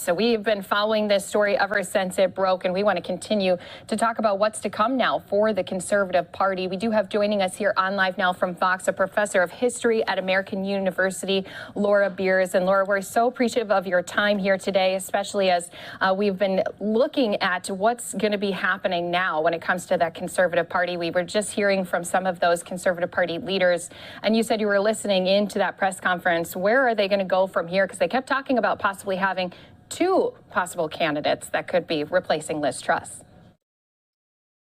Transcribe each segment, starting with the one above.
So we've been following this story ever since it broke, and we want to continue to talk about what's to come now for the Conservative Party. We do have joining us here on Live Now from Fox, a professor of history at American University, Laura Beers. And Laura, we're so appreciative of your time here today, especially as we've been looking at what's going to be happening now when it comes to that Conservative Party. We were just hearing from some of those Conservative Party leaders, and you said you were listening into that press conference. Where are they going to go from here? Because they kept talking about possibly having two possible candidates that could be replacing Liz Truss.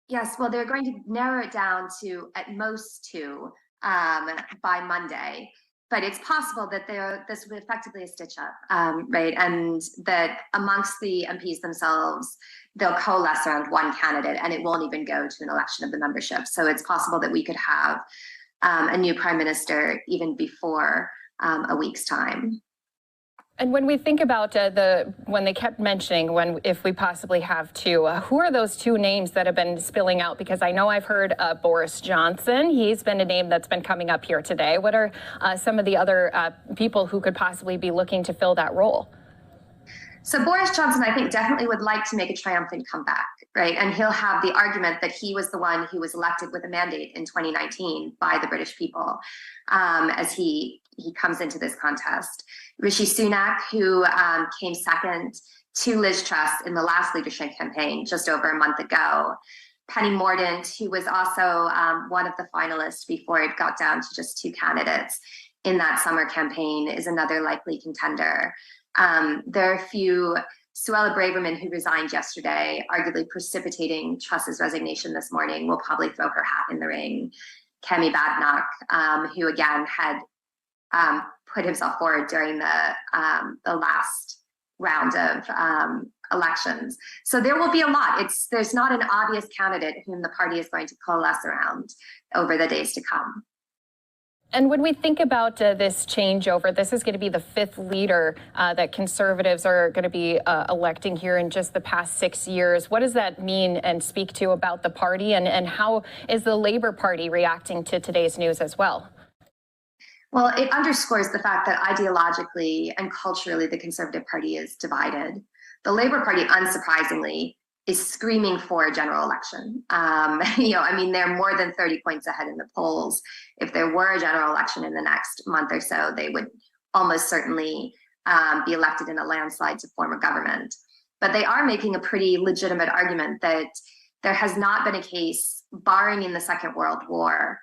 Yes, well, they're going to narrow it down to at most two by Monday. But it's possible that this will be effectively a stitch-up, right? And that amongst the MPs themselves, they'll coalesce around one candidate, and it won't even go to an election of the membership. So it's possible that we could have a new prime minister even before a week's time. And when we think about when they kept mentioning if we possibly have two, who are those two names that have been spilling out? Because I know I've heard Boris Johnson. He's been a name that's been coming up here today. What are some of the other people who could possibly be looking to fill that role? So Boris Johnson, I think, definitely would like to make a triumphant comeback, right? And he'll have the argument that he was the one who was elected with a mandate in 2019 by the British people as he comes into this contest. Rishi Sunak, who came second to Liz Truss in the last leadership campaign just over a month ago. Penny Mordaunt, who was also one of the finalists before it got down to just two candidates in that summer campaign, is another likely contender. There are a few. Suella Braverman, who resigned yesterday, arguably precipitating Truss's resignation this morning, will probably throw her hat in the ring. Kemi Badenoch, who again had put himself forward during the last round of elections. So there will be a lot. There's not an obvious candidate whom the party is going to coalesce around over the days to come. And when we think about this changeover, this is going to be the fifth leader that Conservatives are going to be electing here in just the past 6 years. What does that mean and speak to about the party, and how is the Labour Party reacting to today's news as well? Well, it underscores the fact that ideologically and culturally, the Conservative Party is divided. The Labour Party, unsurprisingly, is screaming for a general election. They're more than 30 points ahead in the polls. If there were a general election in the next month or so, they would almost certainly be elected in a landslide to form a government. But they are making a pretty legitimate argument that there has not been a case, barring in the Second World War,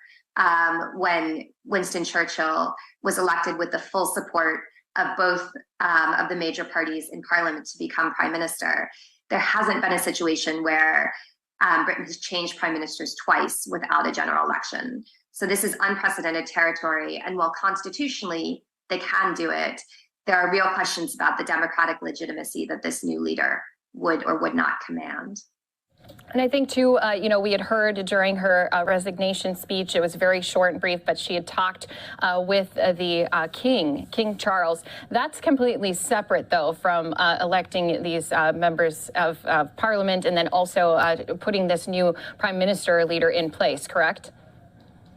when Winston Churchill was elected with the full support of both of the major parties in Parliament to become Prime Minister. There hasn't been a situation where Britain has changed prime ministers twice without a general election. So this is unprecedented territory. And while constitutionally they can do it, there are real questions about the democratic legitimacy that this new leader would or would not command. And I think, too, we had heard during her resignation speech, it was very short and brief, but she had talked with the King Charles. That's completely separate, though, from electing these members of Parliament and then also putting this new prime minister leader in place, correct?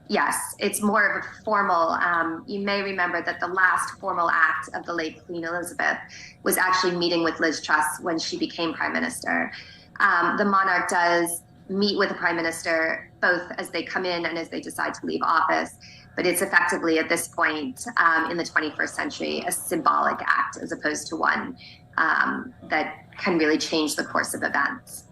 Yes, it's more of a formal. You may remember that the last formal act of the late Queen Elizabeth was actually meeting with Liz Truss when she became prime minister. The monarch does meet with the prime minister both as they come in and as they decide to leave office, but it's effectively at this point in the 21st century a symbolic act as opposed to one that can really change the course of events.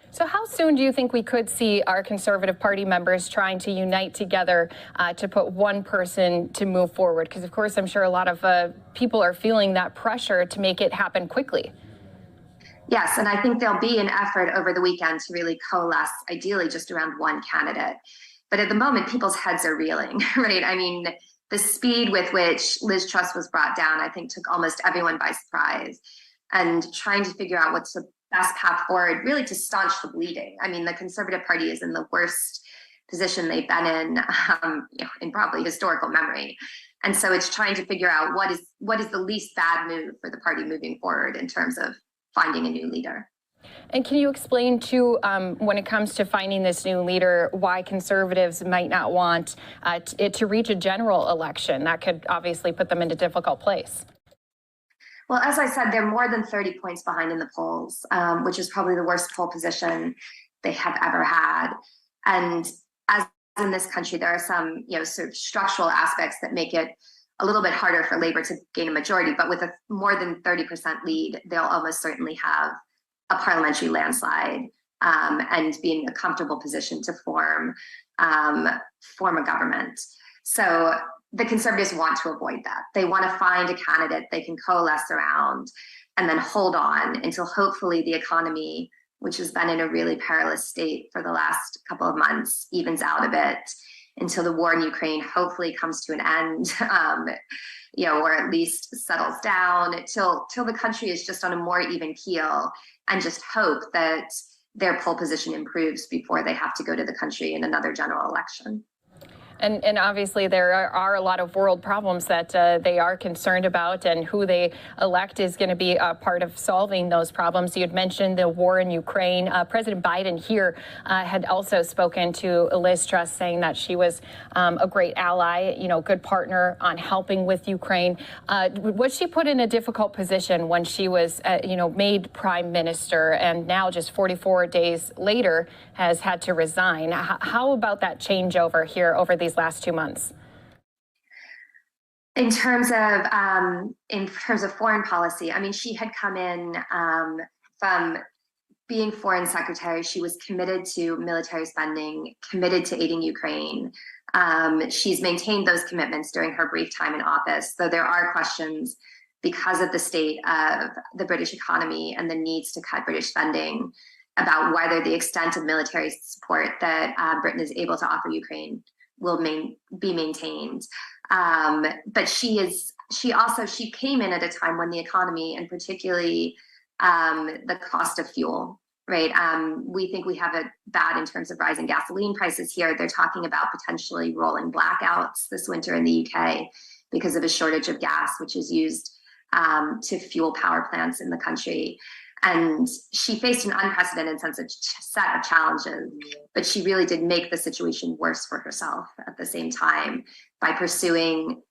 So how soon do you think we could see our Conservative Party members trying to unite together to put one person to move forward? Because, of course, I'm sure a lot of people are feeling that pressure to make it happen quickly. Yes, and I think there'll be an effort over the weekend to really coalesce, ideally just around one candidate. But at the moment, people's heads are reeling, right? I mean, the speed with which Liz Truss was brought down, I think, took almost everyone by surprise. And trying to figure out what's the best path forward, really to staunch the bleeding. I mean, the Conservative Party is in the worst position they've been in probably historical memory. And so it's trying to figure out what is the least bad move for the party moving forward in terms of finding a new leader. And can you explain, too, when it comes to finding this new leader, why Conservatives might not want it to reach a general election? That could obviously put them in a difficult place. Well, as I said, they're more than 30 points behind in the polls, which is probably the worst poll position they have ever had. And as in this country, there are some, sort of structural aspects that make it a little bit harder for Labour to gain a majority. But with a more than 30% lead, they'll almost certainly have a parliamentary landslide and be in a comfortable position to form a government. So the Conservatives want to avoid that. They want to find a candidate they can coalesce around and then hold on until hopefully the economy, which has been in a really perilous state for the last couple of months, evens out a bit, until the war in Ukraine hopefully comes to an end, or at least settles down, till the country is just on a more even keel, and just hope that their poll position improves before they have to go to the country in another general election. And obviously there are a lot of world problems that they are concerned about, and who they elect is going to be a part of solving those problems. You had mentioned the war in Ukraine. President Biden here had also spoken to Liz Truss, saying that she was a great ally, good partner on helping with Ukraine. Was she put in a difficult position when she was, made prime minister, and now just 44 days later has had to resign? How about that changeover here over these last 2 months? In terms of foreign policy, I mean, she had come in from being foreign secretary. She was committed to military spending, committed to aiding Ukraine. She's maintained those commitments during her brief time in office, though there are questions because of the state of the British economy and the needs to cut British spending about whether the extent of military support that Britain is able to offer Ukraine will be maintained. But she came in at a time when the economy, and particularly the cost of fuel, right? We think we have it bad in terms of rising gasoline prices here. They're talking about potentially rolling blackouts this winter in the UK because of a shortage of gas, which is used to fuel power plants in the country. And she faced an unprecedented set of challenges, but she really did make the situation worse for herself at the same time by pursuing,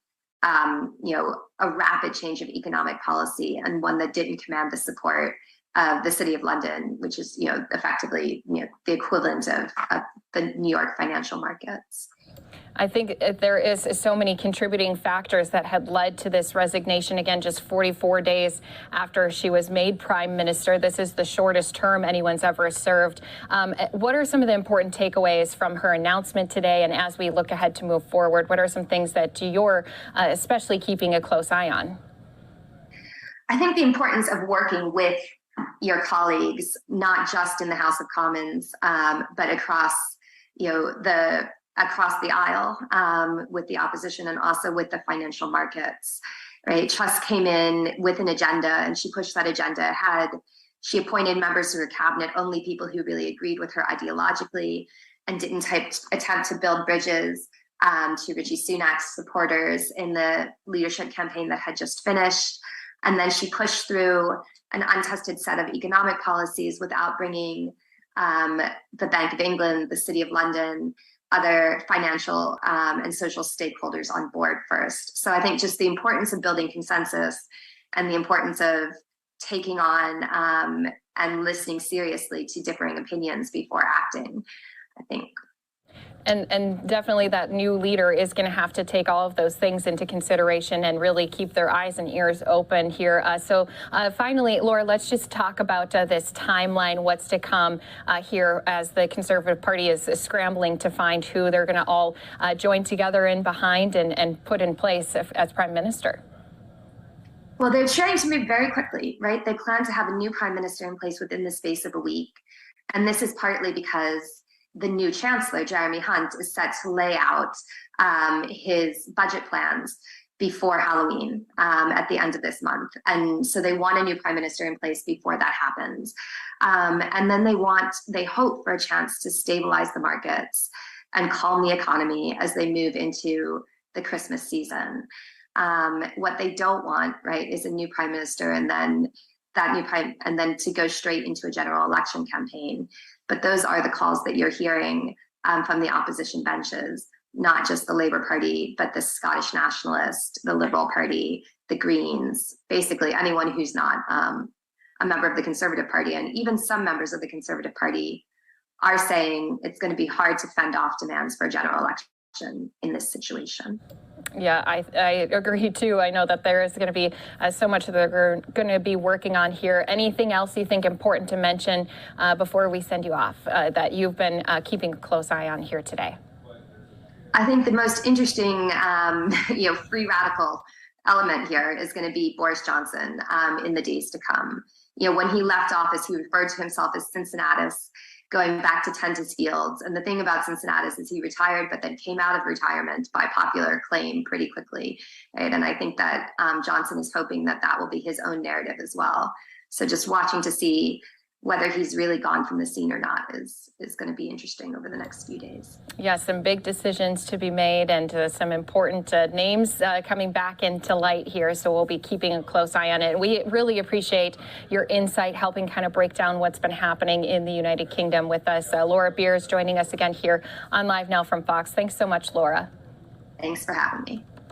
a rapid change of economic policy, and one that didn't command the support of the City of London, which is, effectively, the equivalent of the New York financial markets. I think there is so many contributing factors that had led to this resignation. Again, just 44 days after she was made prime minister. This is the shortest term anyone's ever served. What are some of the important takeaways from her announcement today? And as we look ahead to move forward, what are some things that you're especially keeping a close eye on? I think the importance of working with your colleagues, not just in the House of Commons, but across, across the aisle with the opposition, and also with the financial markets, right? Truss came in with an agenda, and she pushed that agenda ahead. She appointed members to her cabinet, only people who really agreed with her ideologically, and didn't attempt to build bridges to Rishi Sunak's supporters in the leadership campaign that had just finished. And then she pushed through an untested set of economic policies without bringing the Bank of England, the City of London, other financial and social stakeholders on board first. So I think just the importance of building consensus, and the importance of taking on and listening seriously to differing opinions before acting, I think. And definitely that new leader is going to have to take all of those things into consideration and really keep their eyes and ears open here. So finally, Laura, let's just talk about this timeline, what's to come here as the Conservative Party is scrambling to find who they're going to all join together in behind and put in place as Prime Minister. Well, they're trying to move very quickly, right? They plan to have a new Prime Minister in place within the space of a week. And this is partly because the new Chancellor, Jeremy Hunt, is set to lay out his budget plans before Halloween at the end of this month. And so they want a new Prime Minister in place before that happens. And then they hope for a chance to stabilize the markets and calm the economy as they move into the Christmas season. What they don't want, right, is a new Prime Minister and then to go straight into a general election campaign. But those are the calls that you're hearing from the opposition benches, not just the Labour Party, but the Scottish Nationalist, the Liberal Party, the Greens, basically anyone who's not a member of the Conservative Party, and even some members of the Conservative Party are saying it's going to be hard to fend off demands for a general election in this situation. Yeah, I agree too. I know that there is going to be so much that they're going to be working on here. Anything else you think important to mention before we send you off that you've been keeping a close eye on here today? I think the most interesting, free radical element here is going to be Boris Johnson in the days to come. When he left office, he referred to himself as Cincinnatus, going back to Tentis Fields. And the thing about Cincinnatus is he retired, but then came out of retirement by popular acclaim pretty quickly. Right? And I think that Johnson is hoping that that will be his own narrative as well. So just watching to see whether he's really gone from the scene or not is going to be interesting over the next few days. Yeah, some big decisions to be made and some important names coming back into light here. So we'll be keeping a close eye on it. We really appreciate your insight, helping kind of break down what's been happening in the United Kingdom with us. Laura Beers joining us again here on Live Now from Fox. Thanks so much, Laura. Thanks for having me.